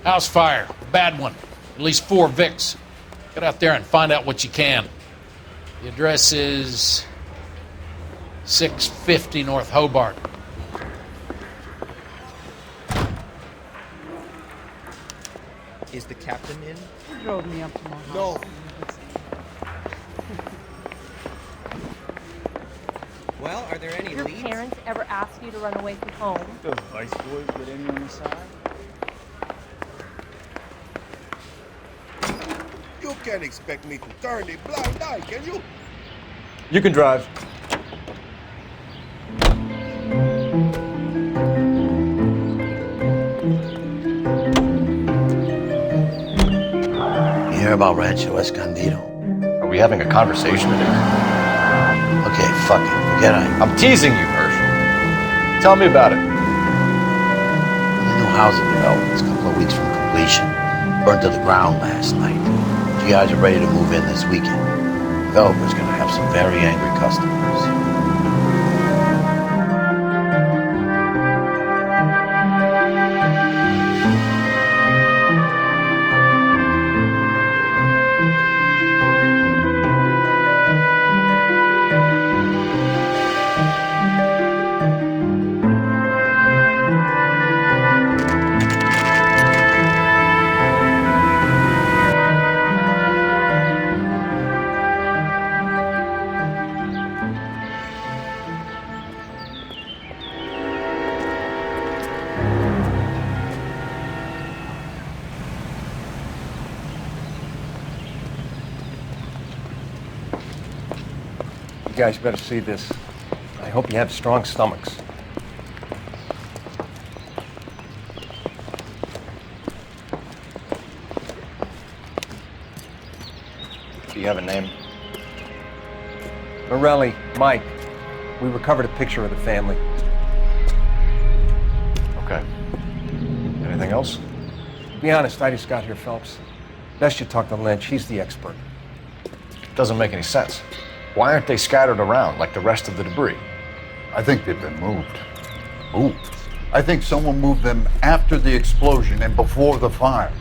House fire. Bad one. At least 4 Vicks. Get out there and find out what you can. The address is 650 North Hobart. Is the captain in? He drove me up to my house. No. Well, are there any Your leads? parents ever ask you to run away from home? Those vice boys get any on the side? You can't expect me to turn a blind eye, can you? You can drive. You hear about Rancho Escondido? Are we having a conversation today? Okay, fuck it. Forget I. I'm teasing you, Hirsch. Tell me about it. The new housing development's a couple of weeks from completion. Burnt to the ground last night. You guys are ready to move in this weekend. The developer's gonna have some very angry customers. You guys better see this. I hope you have strong stomachs. Do you have a name? Morelli, Mike. We recovered a picture of the family. Okay. Anything else? To be honest, I just got here, Phelps. Best you talk to Lynch. He's the expert. Doesn't make any sense. Why aren't they scattered around like the rest of the debris? I think they've been moved. Moved? I think someone moved them after the explosion and before the fire.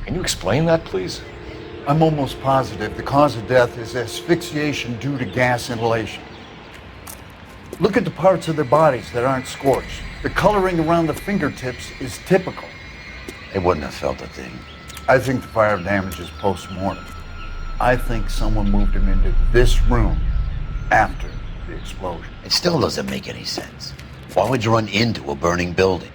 Can you explain that, please? I'm almost positive the cause of death is asphyxiation due to gas inhalation. Look at the parts of their bodies that aren't scorched. The coloring around the fingertips is typical. They wouldn't have felt a thing. I think the fire damage is post-mortem. I think someone moved him into this room after the explosion. It still doesn't make any sense. Why would you run into a burning building?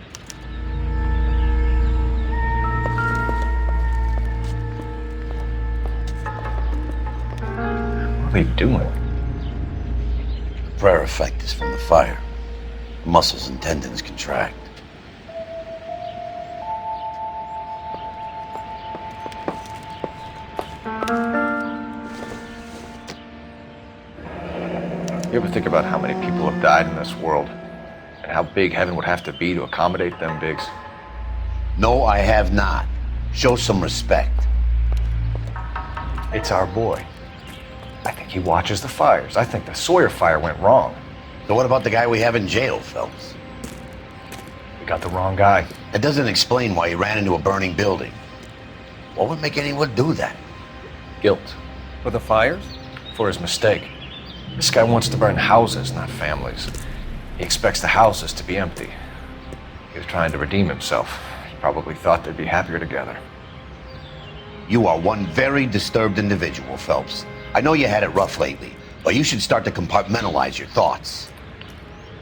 What are they doing? The prayer effect is from the fire. Muscles and tendons contract. You ever think about how many people have died in this world? And how big heaven would have to be to accommodate them bigs? No, I have not. Show some respect. It's our boy. I think he watches the fires. I think the Sawyer fire went wrong. So what about the guy we have in jail, Phelps? We got the wrong guy. That doesn't explain why he ran into a burning building. What would make anyone do that? Guilt. For the fires? For his mistake. This guy wants to burn houses, not families. He expects the houses to be empty. He was trying to redeem himself. He probably thought they'd be happier together. You are one very disturbed individual, Phelps. I know you had it rough lately, but you should start to compartmentalize your thoughts.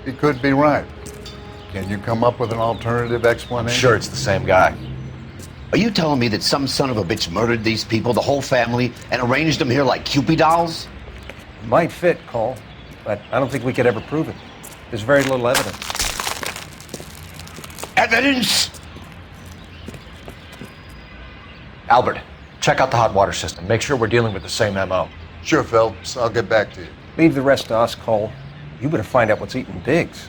He could be right. Can you come up with an alternative I'm explanation? sure it's the same guy. Are you telling me that some son of a bitch murdered these people, the whole family, and arranged them here like Cupid dolls? Might fit, Cole, but I don't think we could ever prove it. There's very little evidence. Evidence? Albert, check out the hot water system. Make sure we're dealing with the same MO. Sure, Phelps. I'll get back to you. Leave the rest to us, Cole. You better find out what's eating Biggs.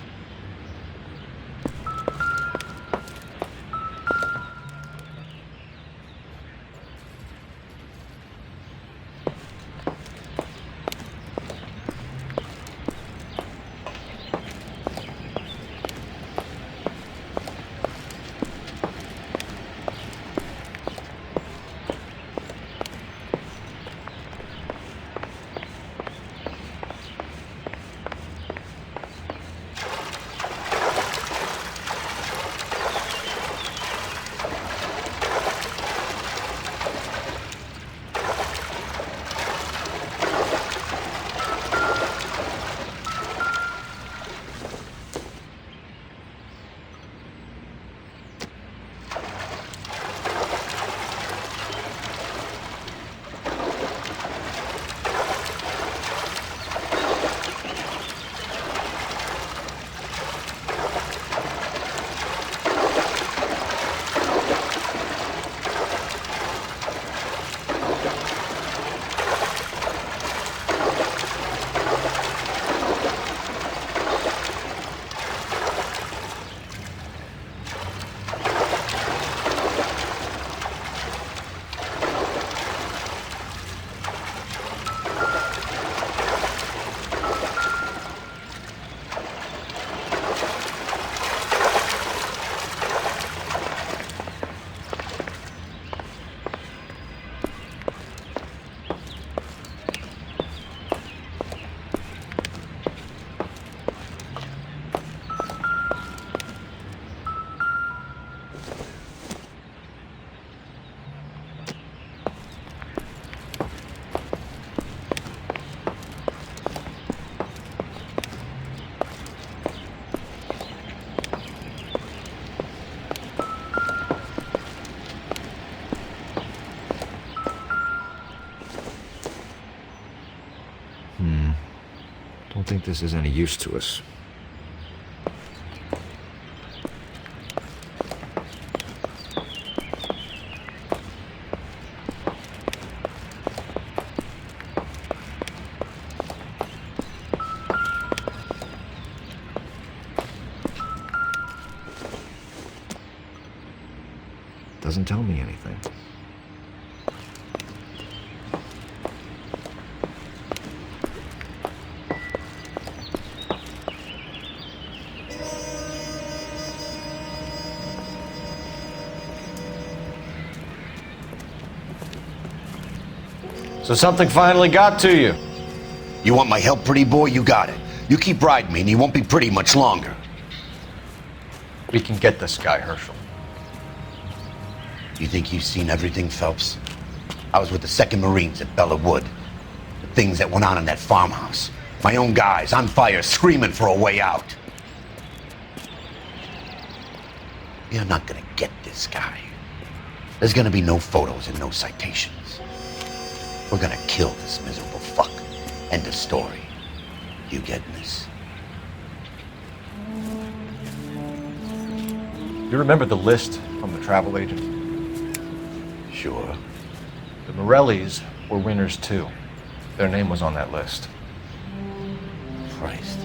think this is any use to us. Doesn't tell me anything. So something finally got to you. You want my help, pretty boy? You got it. You keep riding me and you won't be pretty much longer. We can get this guy, Herschel. You think you've seen everything, Phelps? I was with the 2nd Marines at Bella Wood. The things that went on in that farmhouse. My own guys on fire, screaming for a way out. You're not gonna get this guy. There's gonna be no photos and no citations. We're gonna kill this miserable fuck. End of story. You getting this? You remember the list from the travel agent? Sure. The Morellis were winners too. Their name was on that list. Christ.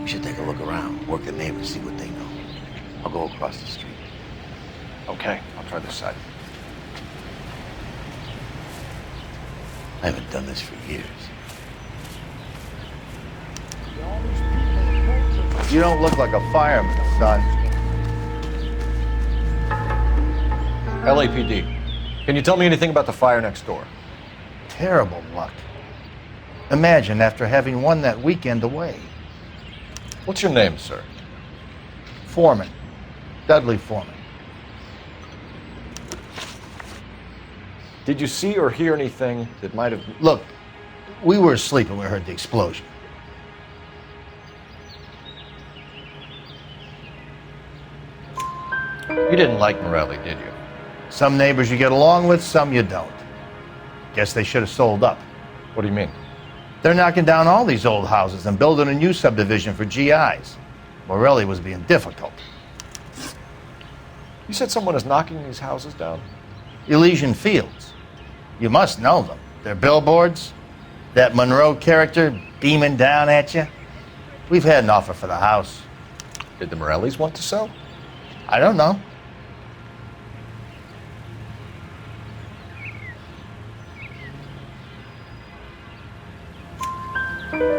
We should take a look around, work the neighbors, see what they know. I'll go across the street. Okay, I'll try this side. I haven't done this for years. You don't look like a fireman, son. LAPD, can you tell me anything about the fire next door? Terrible luck. Imagine after having won that weekend away. What's your name, sir? Foreman. Dudley Foreman. Did you see or hear anything that might have... Look, we were asleep when we heard the explosion. You didn't like Morelli, did you? Some neighbors you get along with, some you don't. Guess they should have sold up. What do you mean? They're knocking down all these old houses and building a new subdivision for GIs. Morelli was being difficult. You said someone is knocking these houses down? Elysian Fields. You must know them. They're billboards. That Monroe character beaming down at you. We've had an offer for the house. Did the Morellis want to sell? I don't know.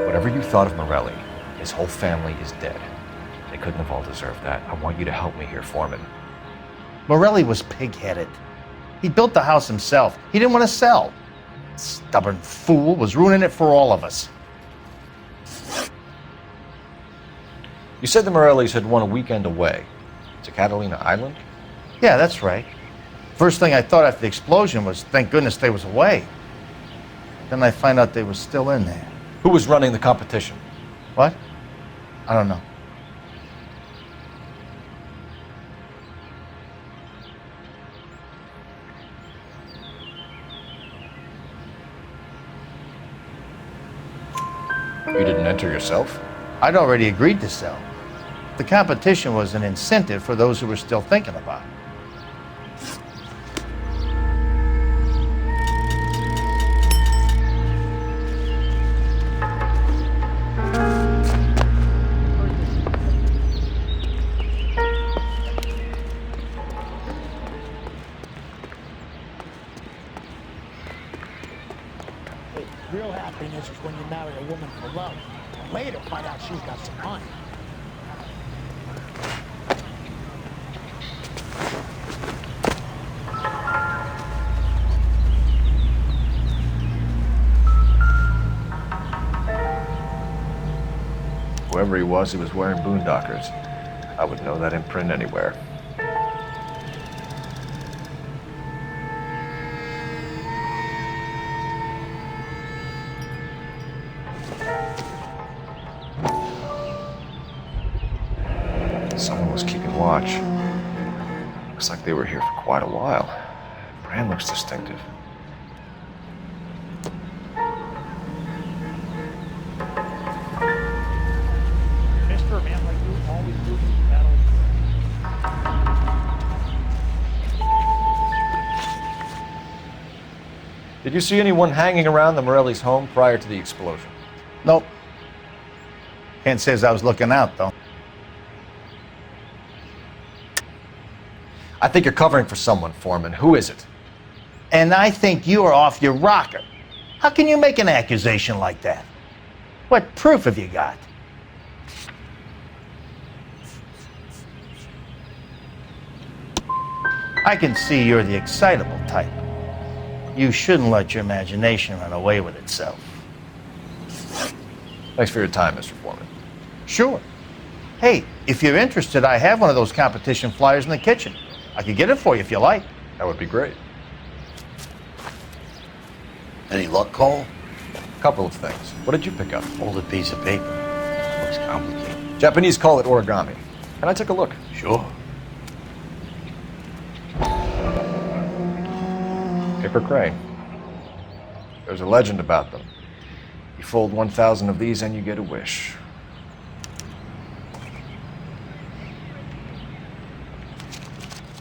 Whatever you thought of Morelli, his whole family is dead. They couldn't have all deserved that. I want you to help me here, Foreman. Morelli was pig-headed. He built the house himself. He didn't want to sell. Stubborn fool was ruining it for all of us. You said the Morellis had won a weekend away to Catalina Island? Yeah, that's right. First thing I thought after the explosion was, thank goodness they was away. Then I find out they were still in there. Who was running the competition? What? I don't know. You didn't enter yourself? I'd already agreed to sell. The competition was an incentive for those who were still thinking about it. Real happiness is when you marry a woman for love, and later find out she's got some money. Whoever he was wearing boondockers. I would know that imprint anywhere. Someone was keeping watch. Looks like they were here for quite a while. Brand looks distinctive. Did you see anyone hanging around the Morelli's home prior to the explosion? Nope. Can't say as I was looking out, though. I think you're covering for someone, Foreman. Who is it? And I think you are off your rocker. How can you make an accusation like that? What proof have you got? I can see you're the excitable type. You shouldn't let your imagination run away with itself. Thanks for your time, Mr. Foreman. Sure. Hey, if you're interested, I have one of those competition flyers in the kitchen. I could get it for you if you like. That would be great. Any luck, Cole? A couple of things. What did you pick up? Folded piece of paper. Looks complicated. Japanese call it origami. Can I take a look? Sure. Paper crane. There's a legend about them. You fold 1,000 of these and you get a wish.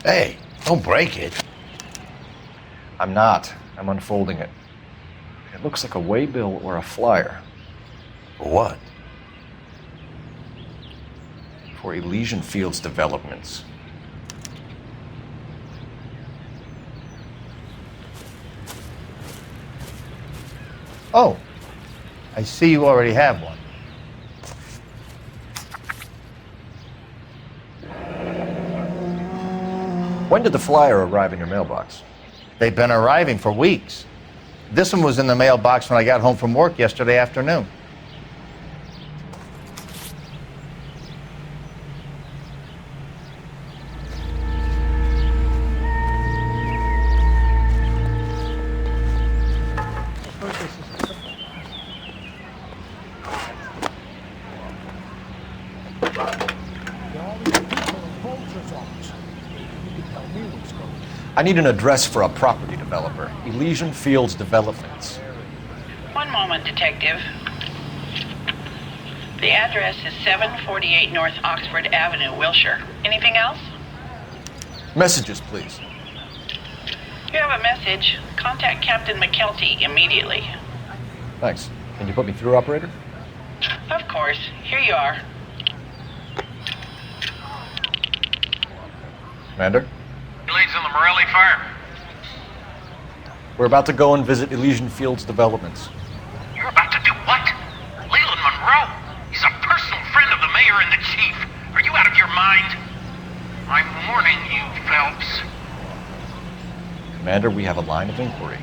Hey, don't break it. I'm not. I'm unfolding it. It looks like a waybill or a flyer. For what? For Elysian Fields Developments. Oh, I see you already have one. When did the flyer arrive in your mailbox? They've been arriving for weeks. This one was in the mailbox when I got home from work yesterday afternoon. I need an address for a property developer. Elysian Fields Developments. One moment, Detective. The address is 748 North Oxford Avenue, Wilshire. Anything else? Messages, please. If you have a message, contact Captain McKelty immediately. Thanks. Can you put me through, operator? Of course. Here you are. Commander? Leads on the Morelli fire. We're about to go and visit Elysian Fields Developments. You're about to do what? Leland Monroe? He's a personal friend of the mayor and the chief. Are you out of your mind? I'm warning you, Phelps. Commander, we have a line of inquiry.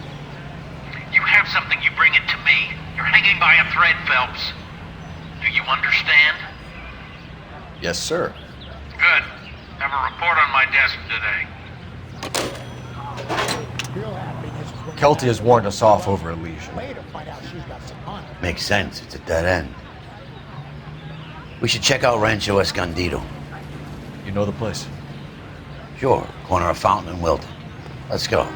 You have something, you bring it to me. You're hanging by a thread, Phelps. Do you understand? Yes, sir. Good. Have a report on my desk today. Kelty has warned us off over Elysian. Later, find out she's got some money. Makes sense. It's a dead end. We should check out Rancho Escondido. You know the place? Sure. Corner of Fountain and Wilton. Let's go.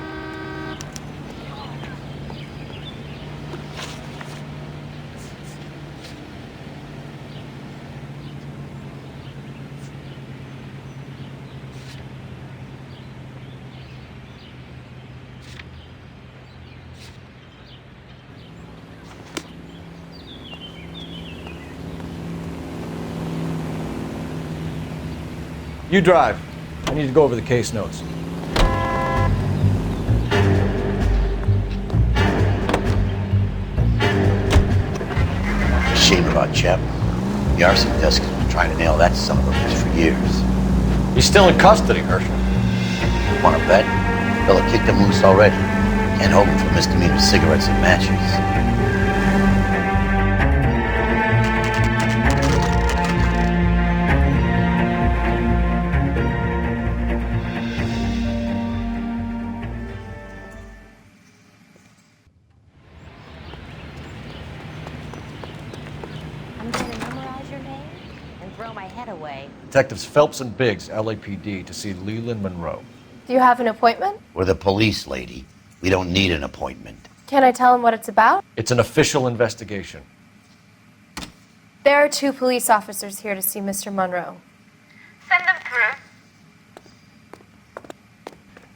You drive. I need to go over the case notes. Shame about Chep. The arson desk has been trying to nail that son of a bitch for years. He's still in custody, Herschel. Want to bet? Fella kicked him loose already. Can't hold him for misdemeanor cigarettes and matches. I'm going to memorize your name and throw my head away. Detectives Phelps and Biggs, LAPD, to see Leland Monroe. Do you have an appointment? We're the police, lady. We don't need an appointment. Can I tell him what it's about? It's an official investigation. There are 2 police officers here to see Mr. Monroe. Send them through.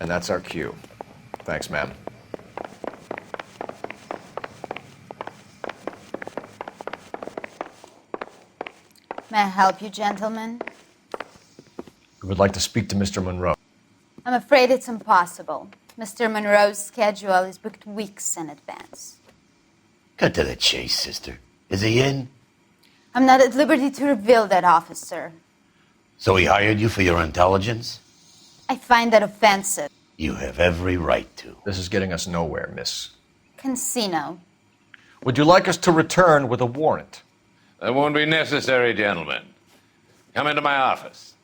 And that's our cue. Thanks, ma'am. May I help you, gentlemen? We would like to speak to Mr. Monroe. I'm afraid it's impossible. Mr. Monroe's schedule is booked weeks in advance. Cut to the chase, sister. Is he in? I'm not at liberty to reveal that, officer. So he hired you for your intelligence? I find that offensive. You have every right to. This is getting us nowhere, miss. Casino. Would you like us to return with a warrant? That won't be necessary, gentlemen. Come into my office.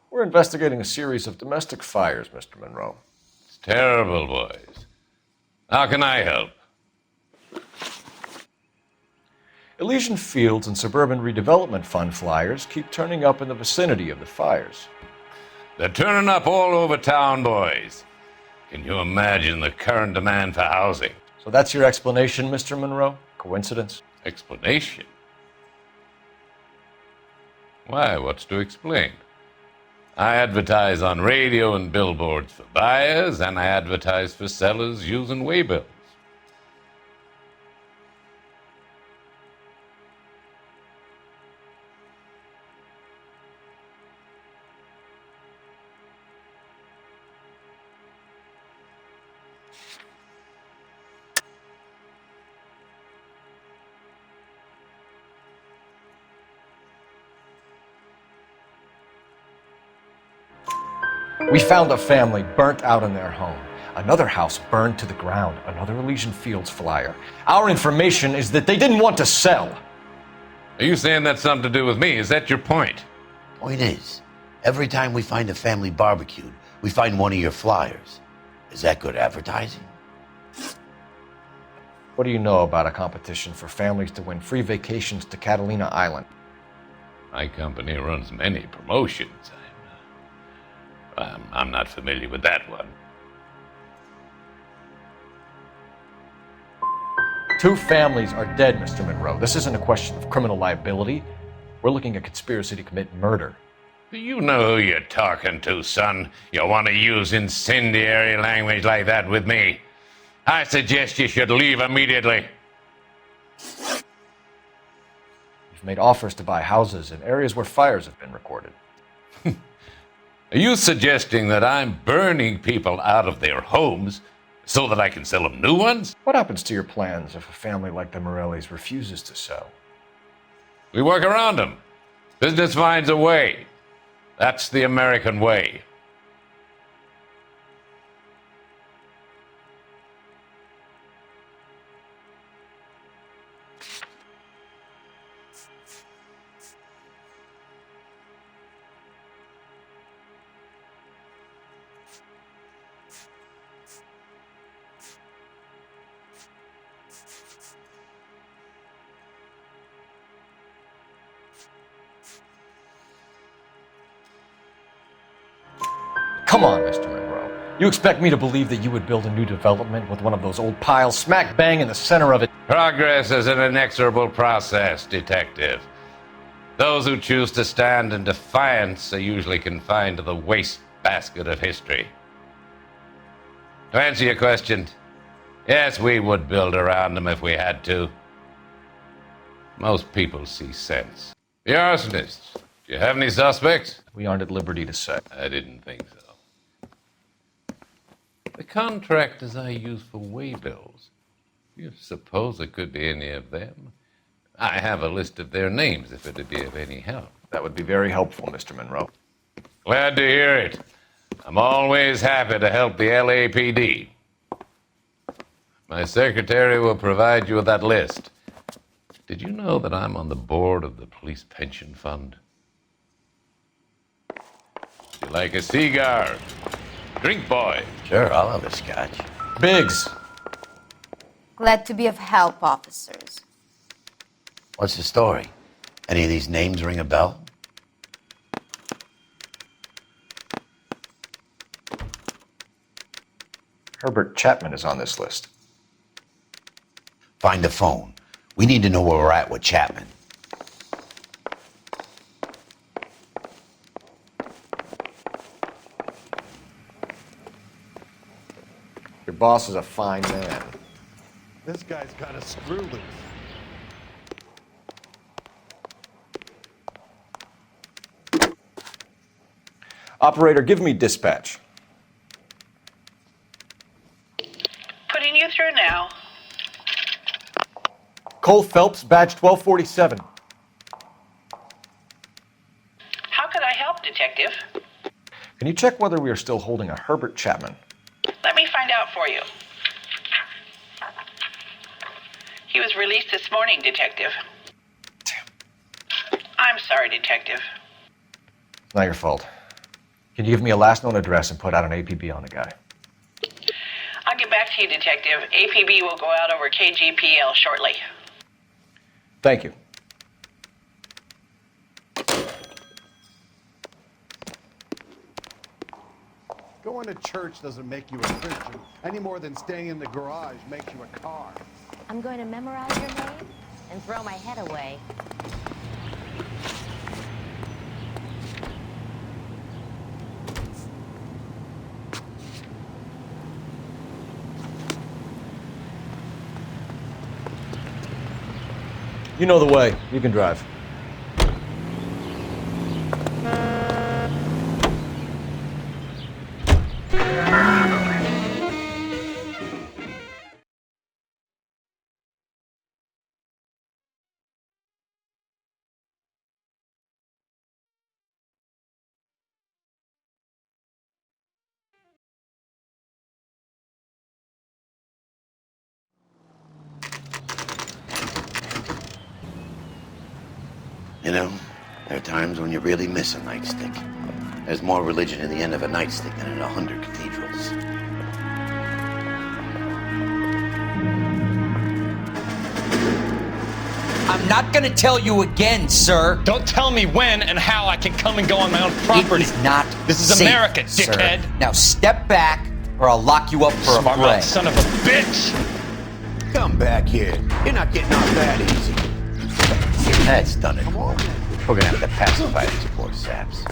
We're investigating a series of domestic fires, Mr. Monroe. It's terrible, boys. How can I help? Elysian Fields and Suburban Redevelopment Fund flyers keep turning up in the vicinity of the fires. They're turning up all over town, boys. Can you imagine the current demand for housing? So that's your explanation, Mr. Monroe? Coincidence? Explanation? Why, what's to explain? I advertise on radio and billboards for buyers, and I advertise for sellers using waybills. We found a family burnt out in their home. Another house burned to the ground. Another Elysian Fields flyer. Our information is that they didn't want to sell. Are you saying that's something to do with me? Is that your point? Point is, every time we find a family barbecued, we find one of your flyers. Is that good advertising? What do you know about a competition for families to win free vacations to Catalina Island? My company runs many promotions. I'm not familiar with that one. 2 families are dead, Mr. Monroe. This isn't a question of criminal liability. We're looking at conspiracy to commit murder. Do you know who you're talking to, son? You want to use incendiary language like that with me? I suggest you should leave immediately. You've made offers to buy houses in areas where fires have been recorded. Are you suggesting that I'm burning people out of their homes so that I can sell them new ones? What happens to your plans if a family like the Morellis refuses to sell? We work around them. Business finds a way. That's the American way. Come on, Mr. Monroe. You expect me to believe that you would build a new development with one of those old piles smack bang in the center of it? Progress is an inexorable process, detective. Those who choose to stand in defiance are usually confined to the wastebasket of history. To answer your question, yes, we would build around them if we had to. Most people see sense. The arsonists, do you have any suspects? We aren't at liberty to say. I didn't think so. The contractors I use for waybills, do you suppose it could be any of them? I have a list of their names if it'd be of any help. That would be very helpful, Mr. Monroe. Glad to hear it. I'm always happy to help the LAPD. My secretary will provide you with that list. Did you know that I'm on the board of the police pension fund? You like a cigar? Drink, boy. Sure, I'll have a scotch. Biggs. Glad to be of help, officers. What's the story? Any of these names ring a bell? Herbert Chapman is on this list. Find the phone. We need to know where we're at with Chapman. Your boss is a fine man. This guy's got a screw loose. Operator, give me dispatch. Putting you through now. Cole Phelps, badge 1247. How could I help, Detective? Can you check whether we are still holding a Herbert Chapman? Let me find out for you. He was released this morning, Detective. I'm sorry, Detective. It's not your fault. Can you give me a last known address and put out an APB on the guy? I'll get back to you, Detective. APB will go out over KGPL shortly. Thank you. Going to church doesn't make you a Christian any more than staying in the garage makes you a car. I'm going to memorize your name and throw my head away. You know the way. You can drive. You know, there are times when you really miss a nightstick. There's more religion in the end of a nightstick than in 100 cathedrals. I'm not gonna tell you again, sir. Don't tell me when and how I can come and go on my own property. It is not This is safe, America, sir. dickhead. Now step back, or I'll lock you up for Smart a mouth fray. son of a bitch. Come back here. You're not getting off that easy. That's done it, Cole. We're gonna have to pacify these poor saps.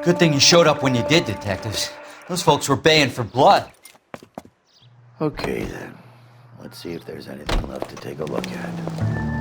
Good thing you showed up when you did, detectives. Those folks were baying for blood. Okay, then. Let's see if there's anything left to take a look at.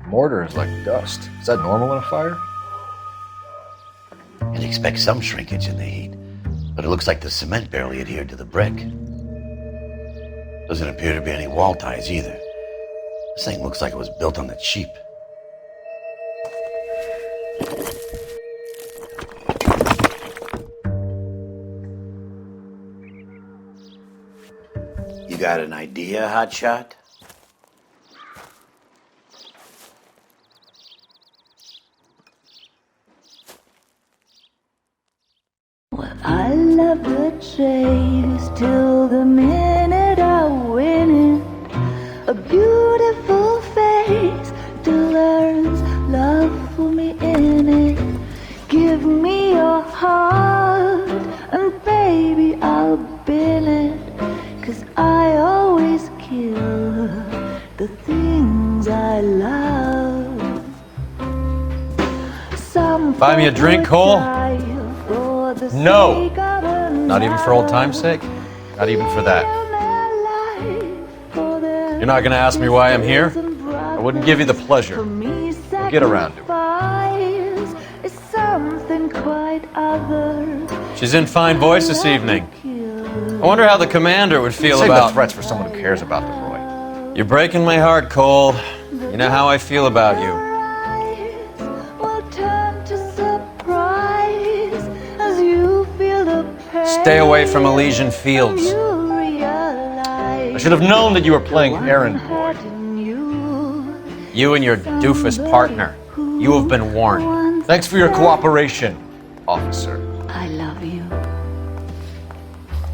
Mortar is like dust. Is that normal in a fire? You'd expect some shrinkage in the heat, but it looks like the cement barely adhered to the brick. Doesn't appear to be any wall ties either. This thing looks like it was built on the cheap. You got an idea, Hotshot? I love the chase till the minute I win it. A beautiful face delivers love for me in it. Give me your heart and baby I'll bin it. 'Cause I always kill the things I love. Buy me a drink, Cole? No! Not even for old time's sake? Not even for that. You're not gonna ask me why I'm here? I wouldn't give you the pleasure. We'll get around to it. She's in fine voice this evening. I wonder how the commander would feel Save about... the threats for someone who cares about them, Roy. You're breaking my heart, Cole. You know how I feel about you. Stay away from Elysian Fields. I should have known that you were playing errand boy. You and your doofus partner. You have been warned. Thanks for your cooperation, officer. I love you.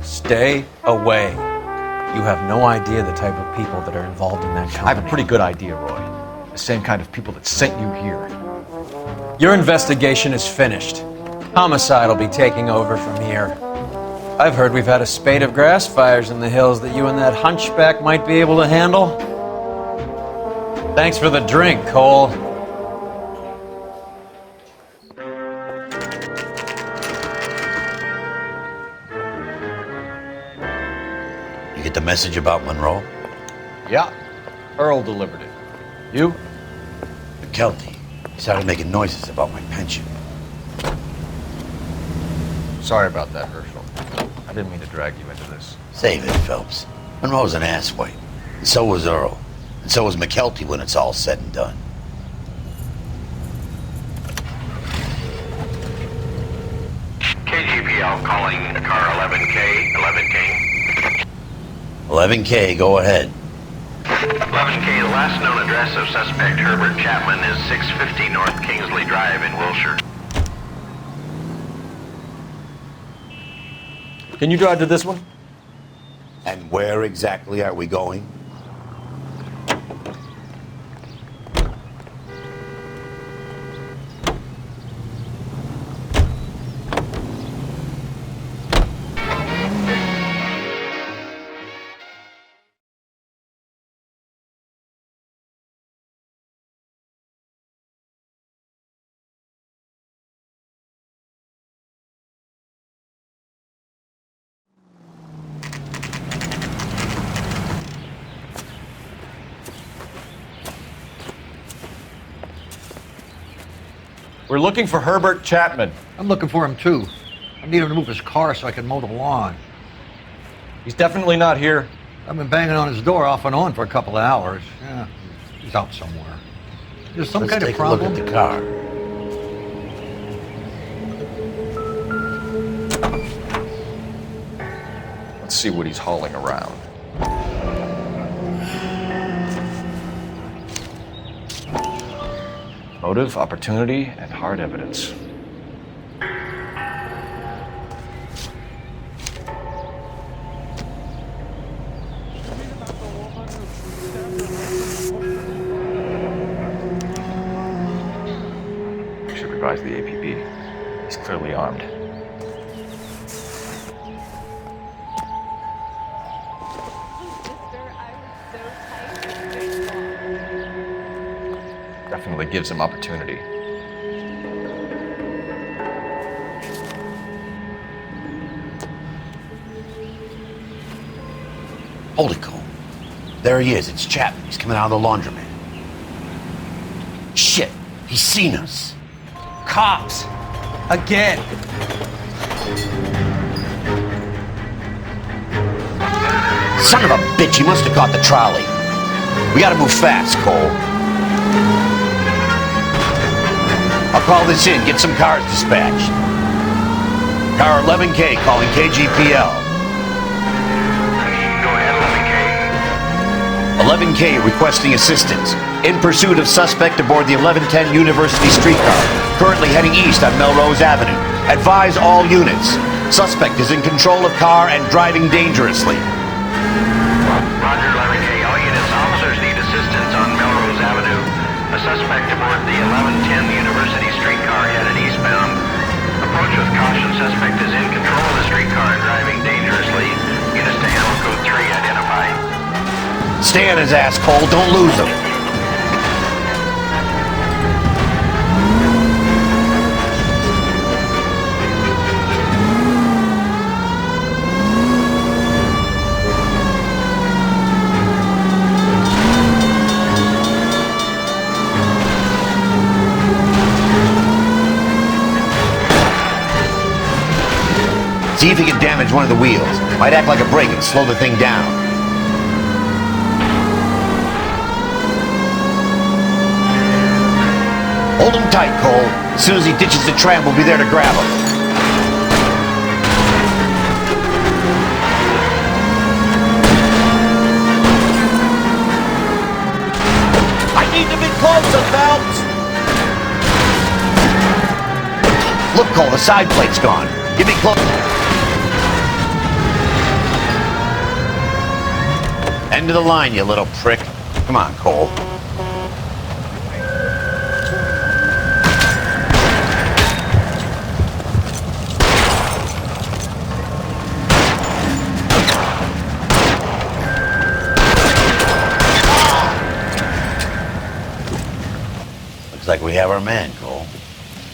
Stay away. You have no idea the type of people that are involved in that company. I have a pretty good idea, Roy. The same kind of people that sent you here. Your investigation is finished. Homicide will be taking over from here. I've heard we've had a spate of grass fires in the hills that you and that hunchback might be able to handle. Thanks for the drink, Cole. You get the message about Monroe? Yeah, Earl delivered it. You? McKelty. He started making noises about my pension. Sorry about that, Herschel. I didn't mean to drag you into this. Save it, Phelps. Monroe's an asswipe. And so was Earl. And so was McKelty when it's all said and done. KGPL calling car 11K, 11K. 11K, go ahead. 11K, the last known address of suspect Herbert Chapman is 650 North Kingsley Drive in Wilshire. Can you drive to this one? And where exactly are we going? We're looking for Herbert Chapman. I'm looking for him too. I need him to move his car so I can mow the lawn. He's definitely not here. I've been banging on his door off and on for a couple of hours. Yeah, he's out somewhere. There's some kind of problem. Let's take a look at the car. Let's see what he's hauling around. Motive, opportunity, and hard evidence. We should advise the APB. He's clearly armed. Definitely gives him opportunity. Hold it, Cole. There he is. It's Chapman. He's coming out of the laundromat. Shit. He's seen us. Cops! Again! Son of a bitch. He must have caught the trolley. We gotta move fast, Cole. I'll call this in. Get some cars dispatched. Car 11K calling KGPL. Go ahead, 11K. 11K requesting assistance. In pursuit of suspect aboard the 1110 University streetcar. Currently heading east on Melrose Avenue. Advise all units. Suspect is in control of car and driving dangerously. Roger, 11K. All units, officers need assistance on Melrose Avenue. A suspect aboard the 1110 University streetcar headed eastbound. Approach with caution. Suspect is in control of the streetcar and driving dangerously. Units to Animal Code 3 identified. Stay on his ass, Cole. Don't lose him. See if he can damage one of the wheels. Might act like a brake and slow the thing down. Hold him tight, Cole. As soon as he ditches the tram, we'll be there to grab him. I need to be closer, Phelps! Look, Cole, the side plate's gone. Get me close. End of the line, you little prick. Come on, Cole. Looks like we have our man, Cole.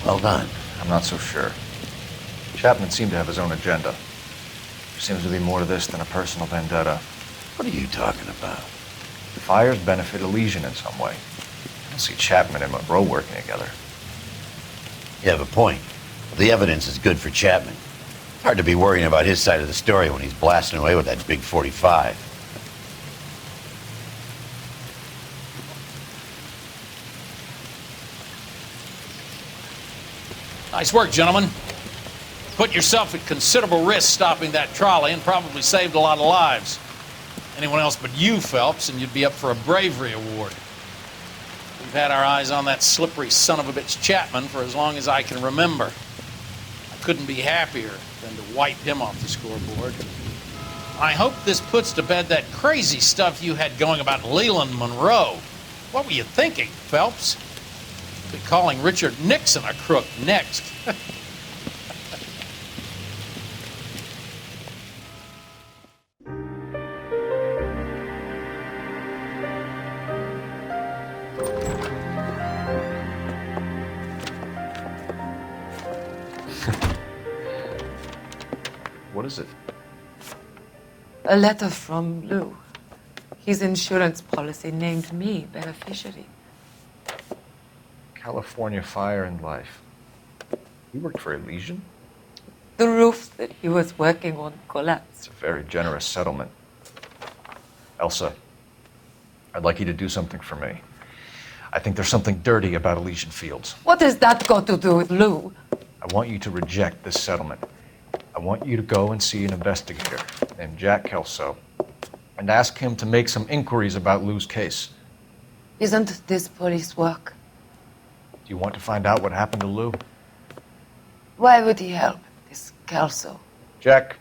Well done. I'm not so sure. Chapman seemed to have his own agenda. There seems to be more to this than a personal vendetta. What are you talking about? The fires benefit Elysian in some way. I don't see Chapman and Monroe working together. You have a point. The evidence is good for Chapman. Hard to be worrying about his side of the story when he's blasting away with that big 45. Nice work, gentlemen. Put yourself at considerable risk stopping that trolley and probably saved a lot of lives. Anyone else but you, Phelps, and you'd be up for a bravery award. We've had our eyes on that slippery son of a bitch Chapman for as long as I can remember. I couldn't be happier than to wipe him off the scoreboard. I hope this puts to bed that crazy stuff you had going about Leland Monroe. What were you thinking, Phelps? Be calling Richard Nixon a crook next. What is it? A letter from Lou. His insurance policy named me beneficiary. California Fire and Life. You worked for Elysian? The roof that he was working on collapsed. It's a very generous settlement. Elsa, I'd like you to do something for me. I think there's something dirty about Elysian Fields. What has that got to do with Lou? I want you to reject this settlement. I want you to go and see an investigator named Jack Kelso and ask him to make some inquiries about Lou's case. Isn't this police work? Do you want to find out what happened to Lou? Why would he help, this Kelso? Jack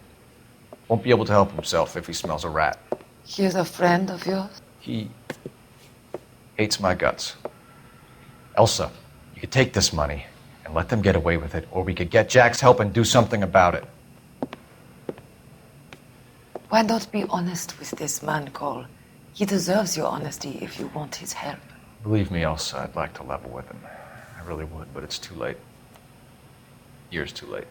won't be able to help himself if he smells a rat. He is a friend of yours? He hates my guts. Elsa, you could take this money and let them get away with it, or we could get Jack's help and do something about it. Why not be honest with this man, Cole? He deserves your honesty if you want his help. Believe me, Elsa, I'd like to level with him. I really would, but it's too late. Years too late.